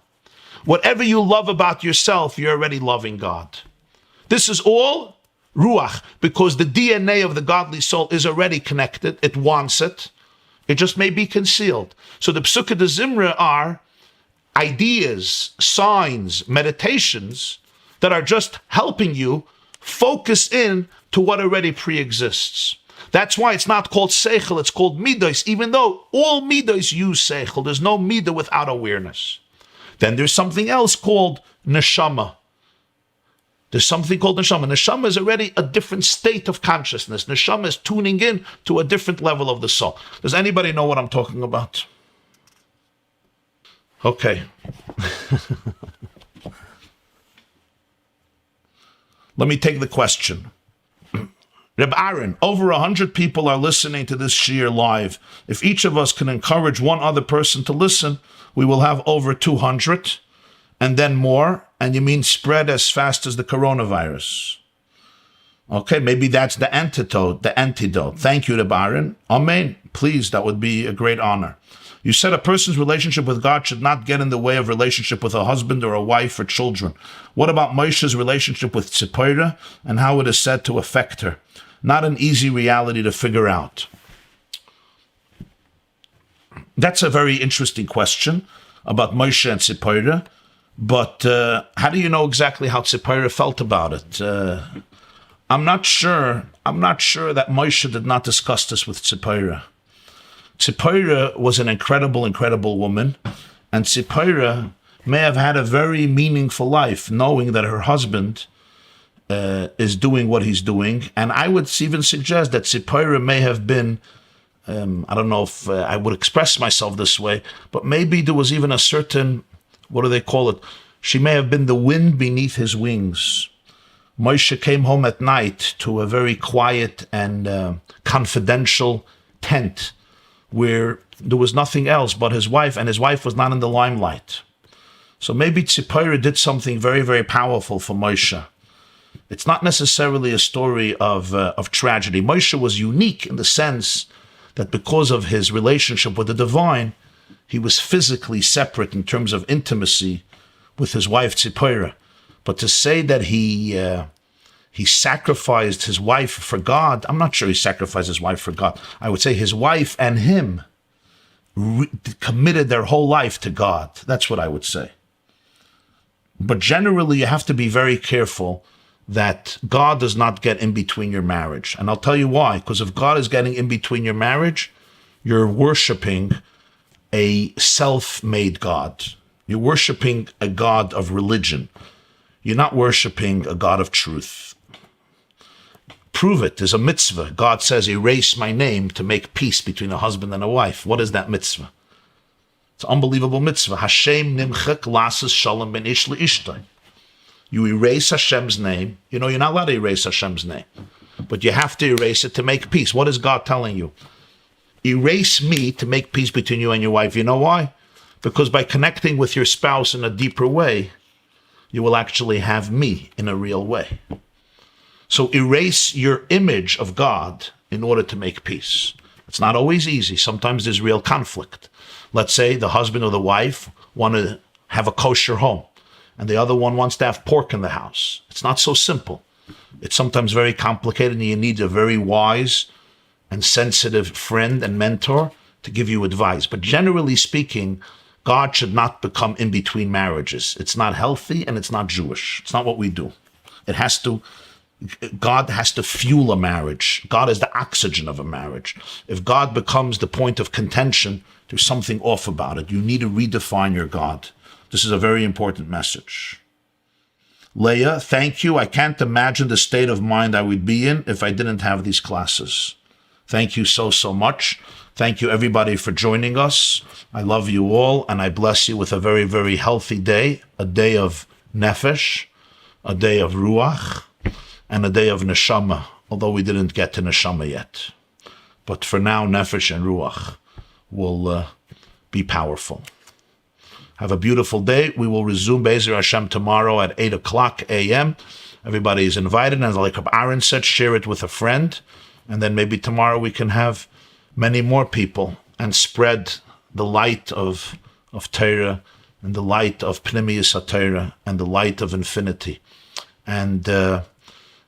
S2: Whatever you love about yourself, you're already loving God. This is all Ruach, because the DNA of the godly soul is already connected. It wants it. It just may be concealed. So the Psukkah de Zimra are ideas, signs, meditations that are just helping you focus in to what already pre-exists. That's why it's not called seichel, it's called midos, even though all midos use seichel. There's no midah without awareness. Then there's something else called neshama. There's something called neshama. Neshama is already a different state of consciousness. Neshama is tuning in to a different level of the soul. Does anybody know what I'm talking about? Okay. Let me take the question. Reb Aaron, over 100 people are listening to this shiur live. If each of us can encourage one other person to listen, we will have over 200 and then more. And you mean spread as fast as the coronavirus. Okay, maybe that's the antidote, Thank you, Reb Aaron. Amen. Please, that would be a great honor. You said a person's relationship with God should not get in the way of relationship with a husband or a wife or children. What about Moshe's relationship with Tzipporah and how it is said to affect her? Not an easy reality to figure out. That's a very interesting question about Moyshe and Tzipporah, but how do you know exactly how Tzipporah felt about it? I'm not sure that Moyshe did not discuss this with Tzipporah. Tzipporah was an incredible woman, and Tzipporah may have had a very meaningful life, knowing that her husband is doing what he's doing. And I would even suggest that Tzipporah may have been, I don't know if I would express myself this way, but maybe there was even a certain, what do they call it? She may have been the wind beneath his wings. Moyshe came home at night to a very quiet and confidential tent where there was nothing else but his wife, and his wife was not in the limelight. So maybe Tzipporah did something very, very powerful for Moyshe. It's not necessarily a story of tragedy. Moyshe was unique in the sense that because of his relationship with the divine, he was physically separate in terms of intimacy with his wife Tzipporah. But to say that he sacrificed his wife for God, I'm not sure he sacrificed his wife for God. I would say his wife and him committed their whole life to God. That's what I would say. But generally, you have to be very careful that God does not get in between your marriage. And I'll tell you why. Because if God is getting in between your marriage, you're worshiping a self-made God. You're worshiping a God of religion. You're not worshiping a God of truth. Prove it. There's a mitzvah. God says, erase my name to make peace between a husband and a wife. What is that mitzvah? It's an unbelievable mitzvah. Hashem nimchak lasses shalom ben ish le'ishtay. You erase Hashem's name. You know, you're not allowed to erase Hashem's name, but you have to erase it to make peace. What is God telling you? Erase me to make peace between you and your wife. You know why? Because by connecting with your spouse in a deeper way, you will actually have me in a real way. So erase your image of God in order to make peace. It's not always easy. Sometimes there's real conflict. Let's say the husband or the wife want to have a kosher home, and the other one wants to have pork in the house. It's not so simple. It's sometimes very complicated, and you need a very wise and sensitive friend and mentor to give you advice. But generally speaking, God should not become in between marriages. It's not healthy and it's not Jewish. It's not what we do. God has to fuel a marriage. God is the oxygen of a marriage. If God becomes the point of contention, there's something off about it. You need to redefine your God. This is a very important message. Leah, thank you. I can't imagine the state of mind I would be in if I didn't have these classes. Thank you so much. Thank you, everybody, for joining us. I love you all, and I bless you with a very, very healthy day, a day of Nefesh, a day of Ruach, and a day of Neshama, although we didn't get to Neshama yet. But for now, Nefesh and Ruach will be powerful. Have a beautiful day. We will resume Be'ezer Hashem tomorrow at 8 o'clock a.m. Everybody is invited, and like Aaron said, share it with a friend, and then maybe tomorrow we can have many more people and spread the light of Torah and the light of Pnimius HaTorah and the light of infinity. And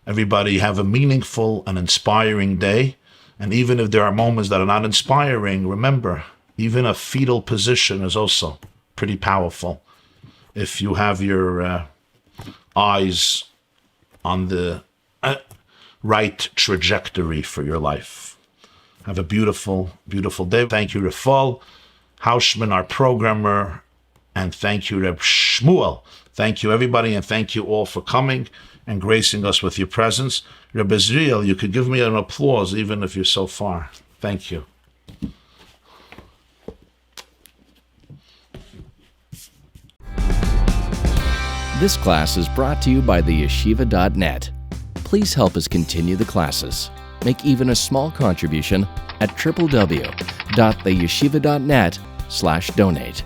S2: everybody have a meaningful and inspiring day. And even if there are moments that are not inspiring, remember, even a fetal position is also pretty powerful if you have your eyes on the right trajectory for your life. Have a beautiful, beautiful day. Thank you, Rafal Hausman, our programmer, and thank you, Reb Shmuel. Thank you, everybody, and thank you all for coming and gracing us with your presence. Reb Israel, you could give me an applause even if you're so far. Thank you.
S1: This class is brought to you by theyeshiva.net. Please help us continue the classes. Make even a small contribution at www.theyeshiva.net/donate.